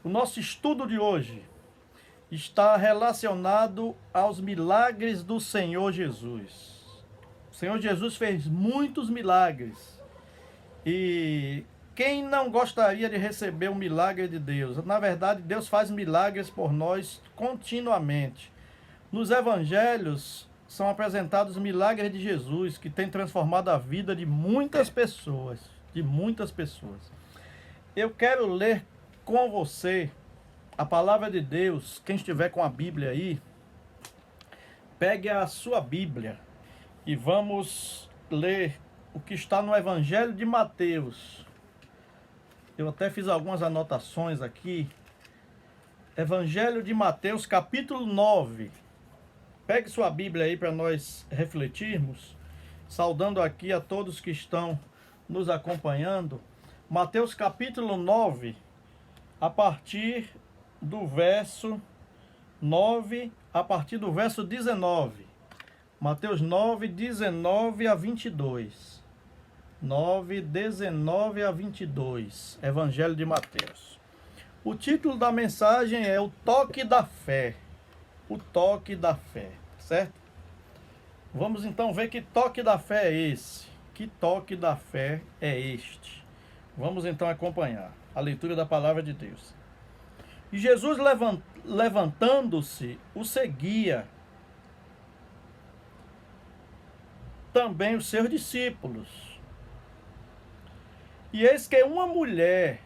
O nosso estudo de hoje está relacionado aos milagres do Senhor Jesus. O Senhor Jesus fez muitos milagres. E quem não gostaria de receber o milagre de Deus? Na verdade, Deus faz milagres por nós continuamente. Nos evangelhos são apresentados milagres de Jesus que tem transformado a vida de muitas pessoas, Eu quero ler com você a palavra de Deus. Quem estiver com a Bíblia aí, pegue a sua Bíblia e vamos ler o que está no Evangelho de Mateus. Eu até fiz algumas anotações aqui. Evangelho de Mateus, capítulo 9. Pegue sua Bíblia aí para nós refletirmos, saudando aqui a todos que estão nos acompanhando. Mateus capítulo 9, a partir do verso 9, a partir do verso 19. Mateus 9, 19 a 22. 9, 19 a 22. Evangelho de Mateus. O título da mensagem é O Toque da Fé. O toque da fé, certo? Vamos então ver que toque da fé é esse. Que toque da fé é este? Vamos então acompanhar a leitura da palavra de Deus. E Jesus levantando-se, o seguia, também os seus discípulos. E eis que uma mulher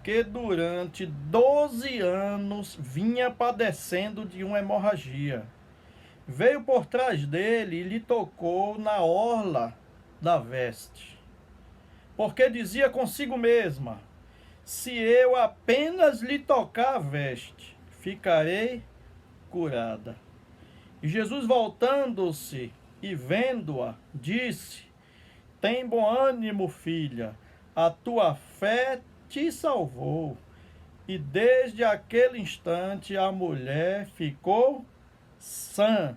que durante 12 anos vinha padecendo de uma hemorragia, veio por trás dele e lhe tocou na orla da veste, porque dizia consigo mesma: se eu apenas lhe tocar a veste, ficarei curada. E Jesus, voltando-se e vendo-a, disse: tem bom ânimo, filha, a tua fé te salvou. E desde aquele instante a mulher ficou sã.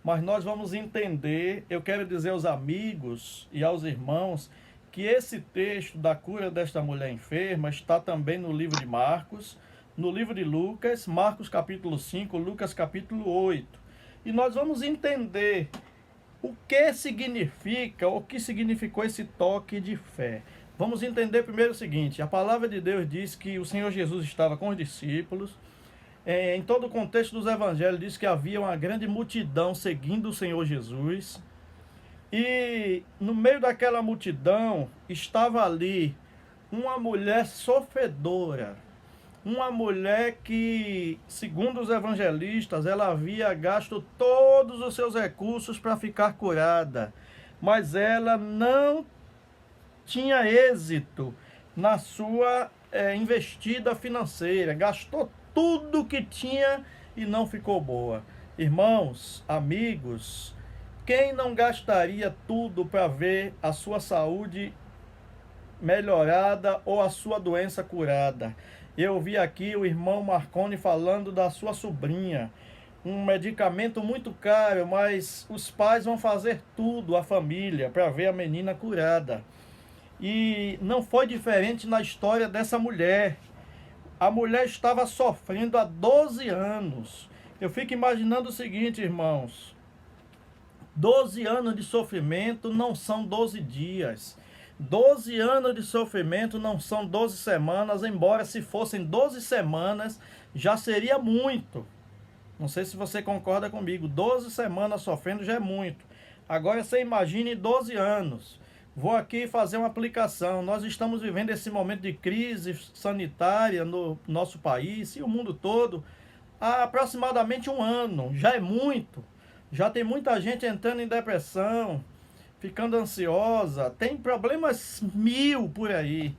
Mas nós vamos entender, eu quero dizer aos amigos e aos irmãos, que esse texto da cura desta mulher enferma está também no livro de Marcos, no livro de Lucas, Marcos capítulo 5, Lucas capítulo 8. E nós vamos entender o que significa, o que significou esse toque de fé. Vamos entender primeiro o seguinte: a palavra de Deus diz que o Senhor Jesus estava com os discípulos. Em todo o contexto dos evangelhos diz que havia uma grande multidão seguindo o Senhor Jesus. E no meio daquela multidão estava ali uma mulher sofredora. Uma mulher que, segundo os evangelistas, ela havia gasto todos os seus recursos para ficar curada. Mas ela não tinha êxito na sua investida financeira. Gastou tudo que tinha e não ficou boa. Irmãos, amigos, quem não gastaria tudo para ver a sua saúde melhorada ou a sua doença curada? Eu vi aqui o irmão Marconi falando da sua sobrinha. Um medicamento muito caro, mas os pais vão fazer tudo, a família, para ver a menina curada. E não foi diferente na história dessa mulher. A mulher estava sofrendo há 12 anos. Eu fico imaginando o seguinte, irmãos: 12 anos de sofrimento não são 12 dias. 12 anos de sofrimento não são 12 semanas, embora se fossem 12 semanas já seria muito. Não sei se você concorda comigo. 12 semanas sofrendo já é muito. Agora você imagine 12 anos. Vou aqui fazer uma aplicação. Nós estamos vivendo esse momento de crise sanitária no nosso país e o mundo todo há aproximadamente um ano. Já é muito. Já tem muita gente entrando em depressão, ficando ansiosa, tem problemas mil por aí.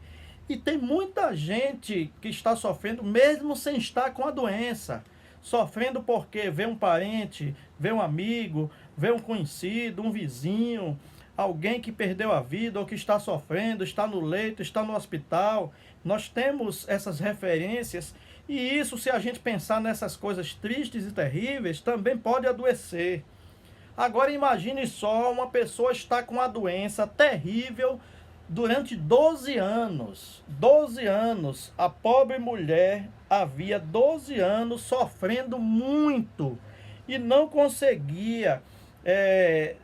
E tem muita gente que está sofrendo mesmo sem estar com a doença. Sofrendo porque vê um parente, vê um amigo, vê um conhecido, um vizinho, alguém que perdeu a vida ou que está sofrendo, está no leito, está no hospital. Nós temos essas referências e isso, se a gente pensar nessas coisas tristes e terríveis, também pode adoecer. Agora imagine só uma pessoa estar com uma doença terrível, Durante 12 anos, a pobre mulher havia 12 anos sofrendo muito e não conseguia.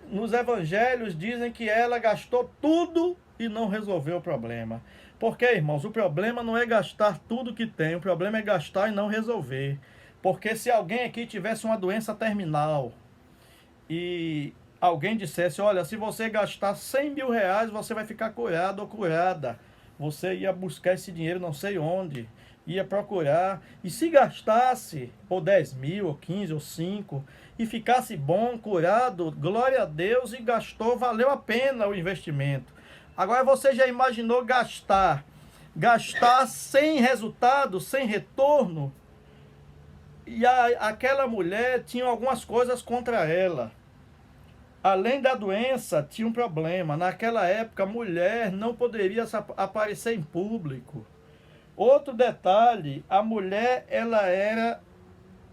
Nos evangelhos dizem que ela gastou tudo e não resolveu o problema. Porque, irmãos, o problema não é gastar tudo que tem, o problema é gastar e não resolver. Porque se alguém aqui tivesse uma doença terminal e alguém dissesse, olha, se você gastar 100 mil reais, você vai ficar curado ou curada. Você ia buscar esse dinheiro não sei onde, ia procurar. E se gastasse, ou 10 mil, ou 15, ou 5, e ficasse bom, curado, glória a Deus, e gastou, valeu a pena o investimento. Agora você já imaginou gastar sem resultado, sem retorno? E aquela mulher tinha algumas coisas contra ela. Além da doença, tinha um problema. Naquela época, a mulher não poderia aparecer em público. Outro detalhe, a mulher ela era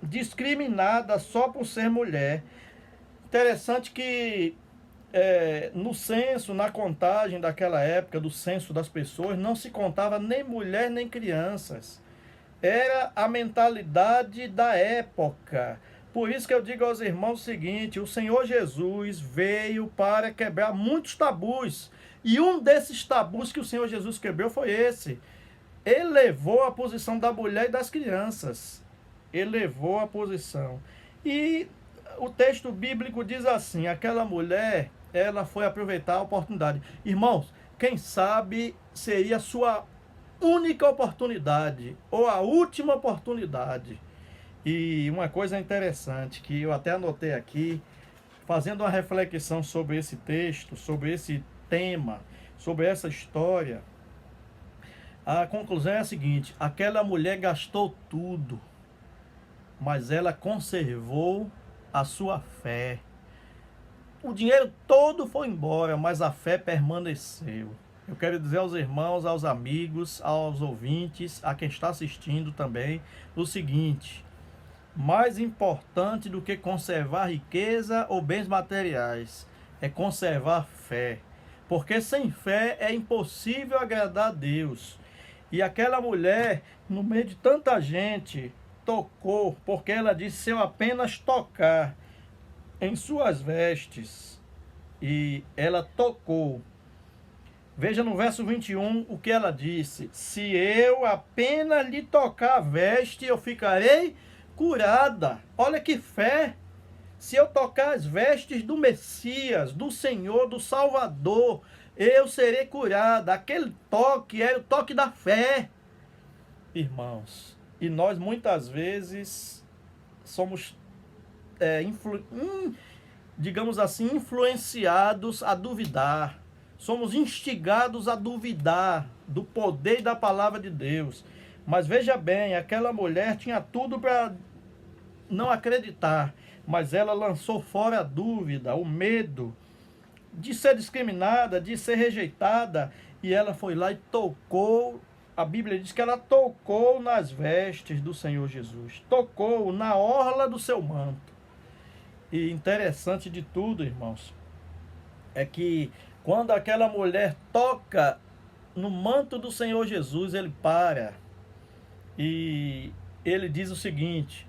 discriminada só por ser mulher. Interessante que no censo, na contagem daquela época, do censo das pessoas, não se contava nem mulher nem crianças. Era a mentalidade da época. Por isso que eu digo aos irmãos o seguinte, o Senhor Jesus veio para quebrar muitos tabus. E um desses tabus que o Senhor Jesus quebrou foi esse. Elevou a posição da mulher e das crianças. Elevou a posição. E o texto bíblico diz assim, aquela mulher, ela foi aproveitar a oportunidade. Irmãos, quem sabe seria a sua única oportunidade, ou a última oportunidade. E uma coisa interessante que eu até anotei aqui, fazendo uma reflexão sobre esse texto, sobre esse tema, sobre essa história, a conclusão é a seguinte: aquela mulher gastou tudo, mas ela conservou a sua fé. O dinheiro todo foi embora, mas a fé permaneceu. Eu quero dizer aos irmãos, aos amigos, aos ouvintes, a quem está assistindo também, o seguinte: mais importante do que conservar riqueza ou bens materiais é conservar fé. Porque sem fé é impossível agradar a Deus. E aquela mulher, no meio de tanta gente, tocou, porque ela disse: se eu apenas tocar em suas vestes. E ela tocou. Veja no verso 21 o que ela disse: se eu apenas lhe tocar a veste, eu ficarei curada. Olha que fé! Se eu tocar as vestes do Messias, do Senhor, do Salvador, eu serei curada. Aquele toque é o toque da fé, irmãos. E nós muitas vezes somos, digamos assim, influenciados a duvidar. Somos instigados a duvidar do poder da palavra de Deus. Mas veja bem, aquela mulher tinha tudo para não acreditar, mas ela lançou fora a dúvida, o medo de ser discriminada, de ser rejeitada, e ela foi lá e tocou. A Bíblia diz que ela tocou nas vestes do Senhor Jesus, tocou na orla do seu manto. E interessante de tudo, irmãos, é que quando aquela mulher toca no manto do Senhor Jesus, ele para e ele diz o seguinte: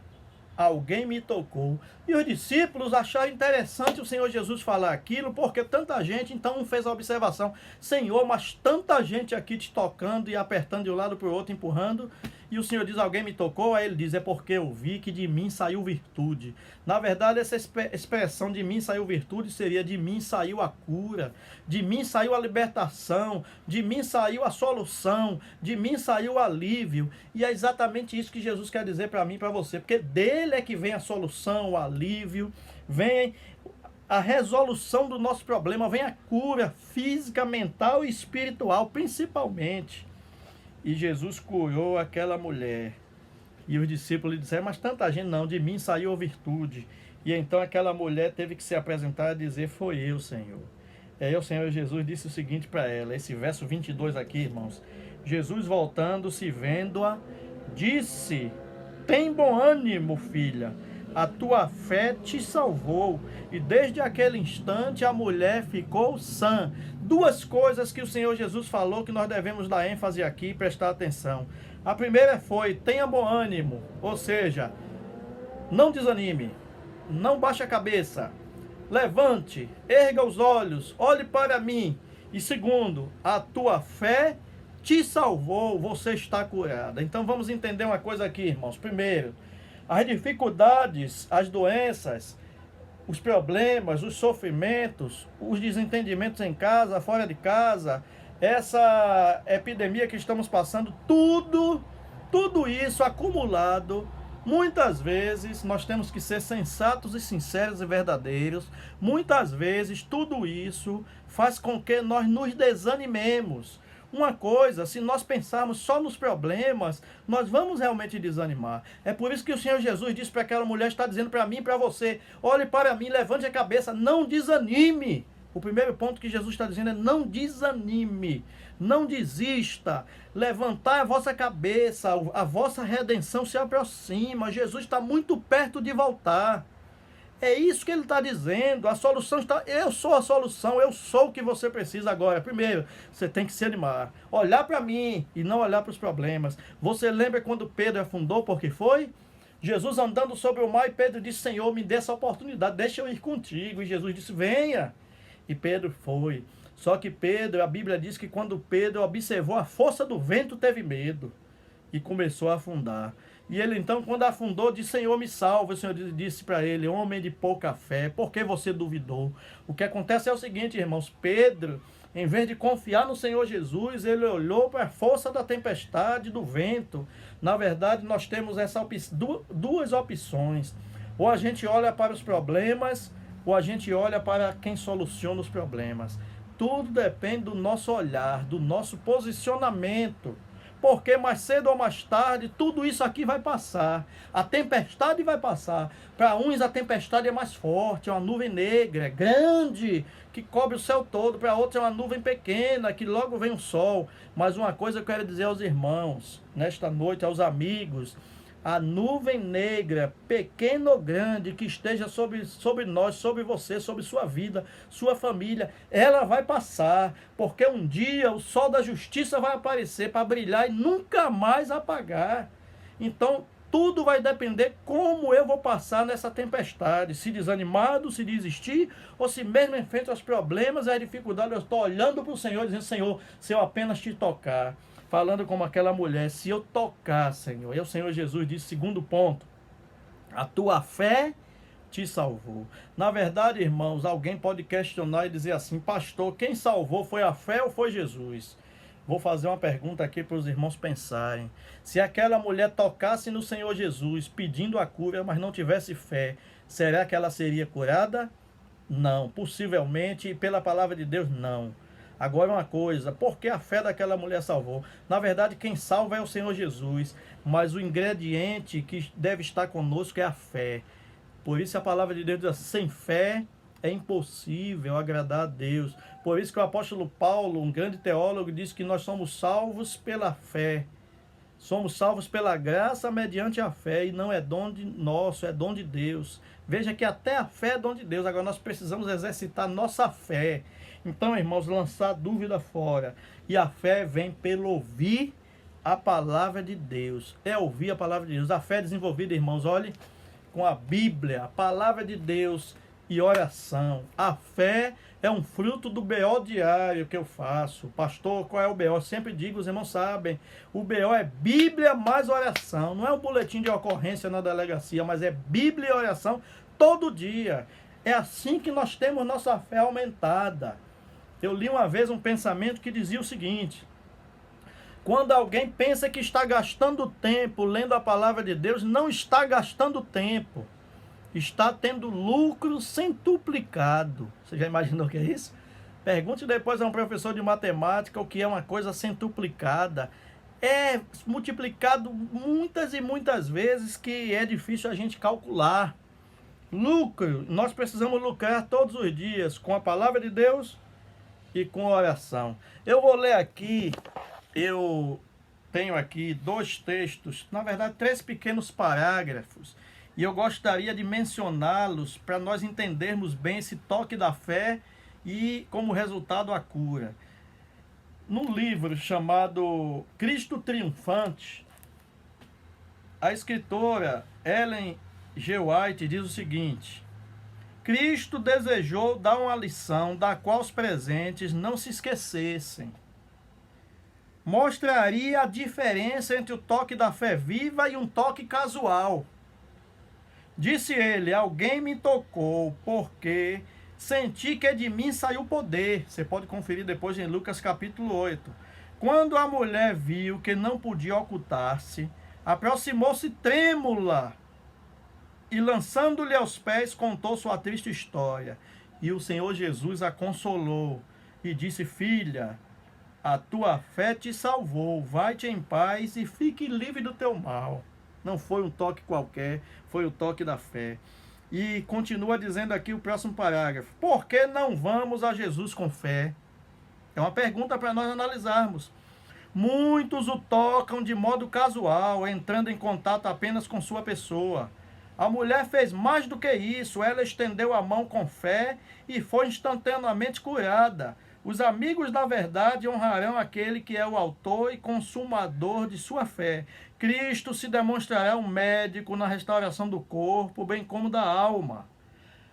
alguém me tocou. E os discípulos acharam interessante o Senhor Jesus falar aquilo, porque tanta gente então fez a observação: Senhor, mas tanta gente aqui te tocando e apertando de um lado para o outro, empurrando. E o Senhor diz: alguém me tocou? Aí ele diz: é porque eu vi que de mim saiu virtude. Na verdade, essa expressão de mim saiu virtude seria: de mim saiu a cura, de mim saiu a libertação, de mim saiu a solução, de mim saiu o alívio. E é exatamente isso que Jesus quer dizer para mim e para você, porque dele é que vem a solução, o alívio, vem a resolução do nosso problema, vem a cura física, mental e espiritual, principalmente. E Jesus curou aquela mulher. E os discípulos lhe disseram: mas tanta gente não, de mim saiu a virtude. E então aquela mulher teve que se apresentar e dizer: foi eu, Senhor. E aí o Senhor Jesus disse o seguinte para ela, esse verso 22 aqui, irmãos: Jesus, voltando-se, vendo-a, disse: tem bom ânimo, filha, a tua fé te salvou. E desde aquele instante a mulher ficou sã. Duas coisas que o Senhor Jesus falou que nós devemos dar ênfase aqui e prestar atenção. A primeira foi, tenha bom ânimo, ou seja, não desanime, não baixe a cabeça, levante, erga os olhos, olhe para mim. E segundo, a tua fé te salvou, você está curada. Então vamos entender uma coisa aqui, irmãos. Primeiro, as dificuldades, as doenças, os problemas, os sofrimentos, os desentendimentos em casa, fora de casa, essa epidemia que estamos passando, tudo isso acumulado, muitas vezes nós temos que ser sensatos e sinceros e verdadeiros. Muitas vezes tudo isso faz com que nós nos desanimemos. Uma coisa, se nós pensarmos só nos problemas, nós vamos realmente desanimar. É por isso que o Senhor Jesus disse para aquela mulher, está dizendo para mim e para você, olhe para mim, levante a cabeça, não desanime. O primeiro ponto que Jesus está dizendo é não desanime, não desista, levantai a vossa cabeça, a vossa redenção se aproxima, Jesus está muito perto de voltar. É isso que ele está dizendo, a solução está, eu sou a solução, eu sou o que você precisa agora. Primeiro, você tem que se animar, olhar para mim e não olhar para os problemas. Você lembra quando Pedro afundou, porque foi? Jesus andando sobre o mar e Pedro disse, Senhor, me dê essa oportunidade, deixa eu ir contigo. E Jesus disse, venha. E Pedro foi. Só que Pedro, a Bíblia diz que quando Pedro observou a força do vento, teve medo e começou a afundar. E ele então, quando afundou, disse, Senhor, me salva. O Senhor disse para ele, homem de pouca fé, por que você duvidou? O que acontece é o seguinte, irmãos, Pedro, em vez de confiar no Senhor Jesus, ele olhou para a força da tempestade, do vento. Na verdade, nós temos duas opções. Ou a gente olha para os problemas, ou a gente olha para quem soluciona os problemas. Tudo depende do nosso olhar, do nosso posicionamento. Porque mais cedo ou mais tarde, tudo isso aqui vai passar. A tempestade vai passar. Para uns a tempestade é mais forte, é uma nuvem negra, grande, que cobre o céu todo. Para outros é uma nuvem pequena, que logo vem o sol. Mas uma coisa eu quero dizer aos irmãos, nesta noite, aos amigos, a nuvem negra, pequena ou grande, que esteja sobre nós, sobre você, sobre sua vida, sua família, ela vai passar, porque um dia o sol da justiça vai aparecer para brilhar e nunca mais apagar. Então, tudo vai depender como eu vou passar nessa tempestade, se desanimado, se desistir, ou se mesmo em frente aos problemas e às dificuldades, eu estou olhando para o Senhor, dizendo, Senhor, se eu apenas te tocar, falando como aquela mulher, se eu tocar, Senhor. E o Senhor Jesus disse, segundo ponto, a tua fé te salvou. Na verdade, irmãos, alguém pode questionar e dizer assim, pastor, quem salvou foi a fé ou foi Jesus? Vou fazer uma pergunta aqui para os irmãos pensarem. Se aquela mulher tocasse no Senhor Jesus pedindo a cura, mas não tivesse fé, será que ela seria curada? Não, possivelmente, e pela palavra de Deus, não. Agora uma coisa, por que a fé daquela mulher salvou? Na verdade, quem salva é o Senhor Jesus, mas o ingrediente que deve estar conosco é a fé. Por isso a palavra de Deus diz assim, sem fé é impossível agradar a Deus. Por isso que o apóstolo Paulo, um grande teólogo, diz que nós somos salvos pela fé. Somos salvos pela graça mediante a fé, e não é dom nosso, é dom de Deus. Veja que até a fé é dom de Deus, agora nós precisamos exercitar nossa fé. Então, irmãos, lançar a dúvida fora. E a fé vem pelo ouvir a palavra de Deus. É ouvir a palavra de Deus. A fé é desenvolvida, irmãos, olhe, com a Bíblia, a palavra de Deus e oração. A fé é um fruto do BO diário que eu faço. Pastor, qual é o BO? Eu sempre digo, os irmãos sabem. O BO é Bíblia mais oração. Não é um boletim de ocorrência na delegacia, mas é Bíblia e oração todo dia. É assim que nós temos nossa fé aumentada. Eu li uma vez um pensamento que dizia o seguinte: quando alguém pensa que está gastando tempo lendo a palavra de Deus, não está gastando tempo. Está tendo lucro centuplicado. Você já imaginou o que é isso? Pergunte depois a um professor de matemática o que é uma coisa centuplicada. É multiplicado muitas e muitas vezes que é difícil a gente calcular. Lucro, nós precisamos lucrar todos os dias com a palavra de Deus e com a oração. Eu vou ler aqui, eu tenho aqui 2 textos, na verdade 3 pequenos parágrafos, e eu gostaria de mencioná-los para nós entendermos bem esse toque da fé e, como resultado, a cura. Num livro chamado Cristo Triunfante, a escritora Ellen G. White diz o seguinte: Cristo desejou dar uma lição da qual os presentes não se esquecessem. Mostraria a diferença entre o toque da fé viva e um toque casual. Disse ele: alguém me tocou, porque senti que de mim saiu poder. Você pode conferir depois em Lucas capítulo 8. Quando a mulher viu que não podia ocultar-se, aproximou-se trêmula e, lançando-lhe aos pés, contou sua triste história. E o Senhor Jesus a consolou e disse: filha, a tua fé te salvou, vai-te em paz e fique livre do teu mal. Não foi um toque qualquer, foi o toque da fé. E continua dizendo aqui o próximo parágrafo: por que não vamos a Jesus com fé? É uma pergunta para nós analisarmos. Muitos o tocam de modo casual, entrando em contato apenas com sua pessoa. A mulher fez mais do que isso, ela estendeu a mão com fé e foi instantaneamente curada. Os amigos da verdade honrarão aquele que é o autor e consumador de sua fé. Cristo se demonstrará um médico na restauração do corpo, bem como da alma.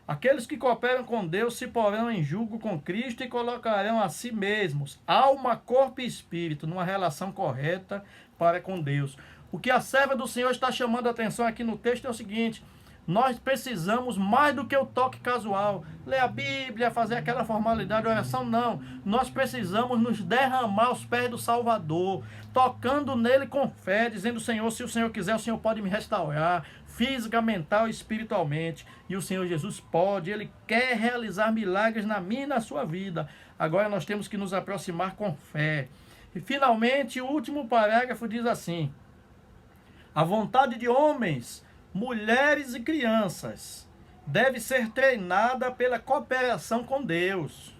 Aqueles que cooperam com Deus se porão em julgo com Cristo e colocarão a si mesmos, alma, corpo e espírito, numa relação correta para com Deus. O que a serva do Senhor está chamando a atenção aqui no texto é o seguinte: nós precisamos mais do que o toque casual, ler a Bíblia, fazer aquela formalidade de oração, não. Nós precisamos nos derramar aos pés do Salvador, tocando nele com fé, dizendo: Senhor, se o Senhor quiser, o Senhor pode me restaurar, física, mental e espiritualmente. E o Senhor Jesus pode, Ele quer realizar milagres na minha e na sua vida. Agora nós temos que nos aproximar com fé. E finalmente, o último parágrafo diz assim: a vontade de homens, mulheres e crianças deve ser treinada pela cooperação com Deus.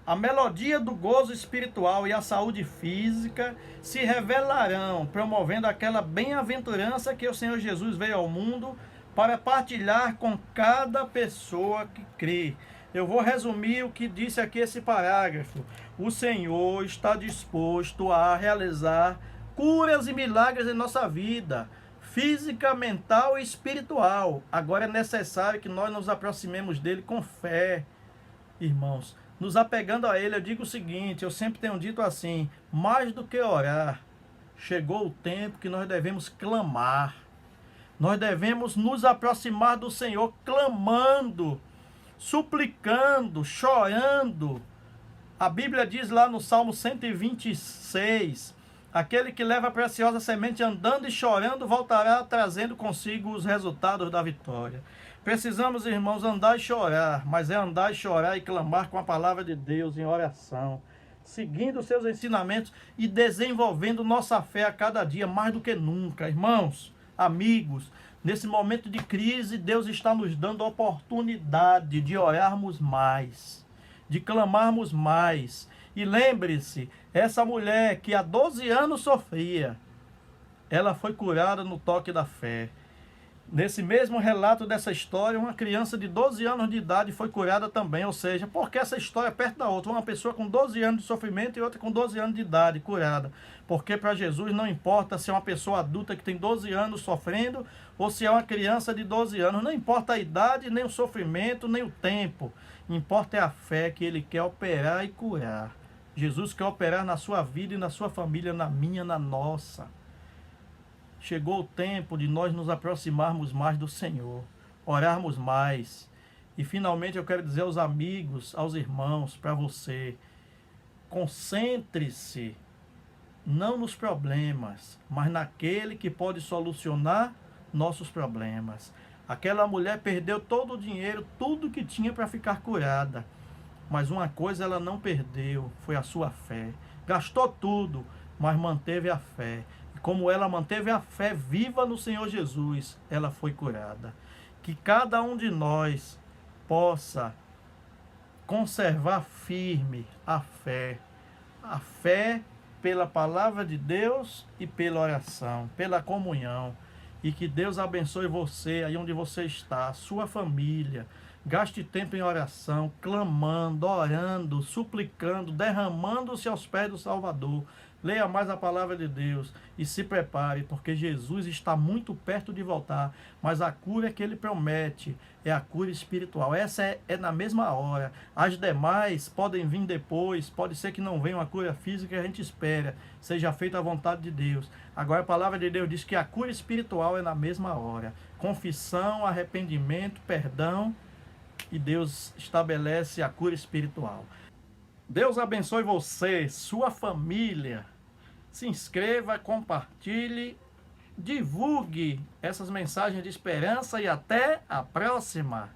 A melodia do gozo espiritual e a saúde física se revelarão, promovendo aquela bem-aventurança que o Senhor Jesus veio ao mundo para partilhar com cada pessoa que crê. Eu vou resumir o que disse aqui esse parágrafo. O Senhor está disposto a realizar curas e milagres em nossa vida, física, mental e espiritual. Agora é necessário que nós nos aproximemos dele com fé, irmãos. Nos apegando a ele, eu digo o seguinte, eu sempre tenho dito assim: mais do que orar, chegou o tempo que nós devemos clamar. Nós devemos nos aproximar do Senhor clamando, suplicando, chorando. A Bíblia diz lá no Salmo 126, aquele que leva a preciosa semente andando e chorando voltará trazendo consigo os resultados da vitória. Precisamos, irmãos, andar e chorar, mas é andar e chorar e clamar com a palavra de Deus em oração, seguindo os seus ensinamentos e desenvolvendo nossa fé a cada dia mais do que nunca. Irmãos, amigos, nesse momento de crise, Deus está nos dando a oportunidade de orarmos mais, de clamarmos mais. E lembre-se, essa mulher que há 12 anos sofria, ela foi curada no toque da fé. Nesse mesmo relato dessa história, uma criança de 12 anos de idade foi curada também. Ou seja, porque essa história é perto da outra. Uma pessoa com 12 anos de sofrimento e outra com 12 anos de idade curada. Porque para Jesus não importa se é uma pessoa adulta que tem 12 anos sofrendo ou se é uma criança de 12 anos. Não importa a idade, nem o sofrimento, nem o tempo. Importa é a fé que Ele quer operar e curar. Jesus quer operar na sua vida e na sua família, na minha, na nossa. Chegou o tempo de nós nos aproximarmos mais do Senhor, orarmos mais. E finalmente eu quero dizer aos amigos, aos irmãos, para você: concentre-se não nos problemas, mas naquele que pode solucionar nossos problemas. Aquela mulher perdeu todo o dinheiro, tudo que tinha para ficar curada. Mas uma coisa ela não perdeu, foi a sua fé. Gastou tudo, mas manteve a fé. E como ela manteve a fé viva no Senhor Jesus, ela foi curada. Que cada um de nós possa conservar firme a fé. A fé pela palavra de Deus e pela oração, pela comunhão. E que Deus abençoe você aí onde você está, a sua família. Gaste tempo em oração, clamando, orando, suplicando, derramando-se aos pés do Salvador. Leia mais a palavra de Deus e se prepare, porque Jesus está muito perto de voltar. Mas a cura que ele promete é a cura espiritual. Essa é na mesma hora. As demais podem vir depois. Pode ser que não venha uma cura física que a gente espera. Seja feita a vontade de Deus. Agora a palavra de Deus diz que a cura espiritual é na mesma hora. Confissão, arrependimento, perdão. E Deus estabelece a cura espiritual. Deus abençoe você, sua família. Se inscreva, compartilhe, divulgue essas mensagens de esperança e até a próxima.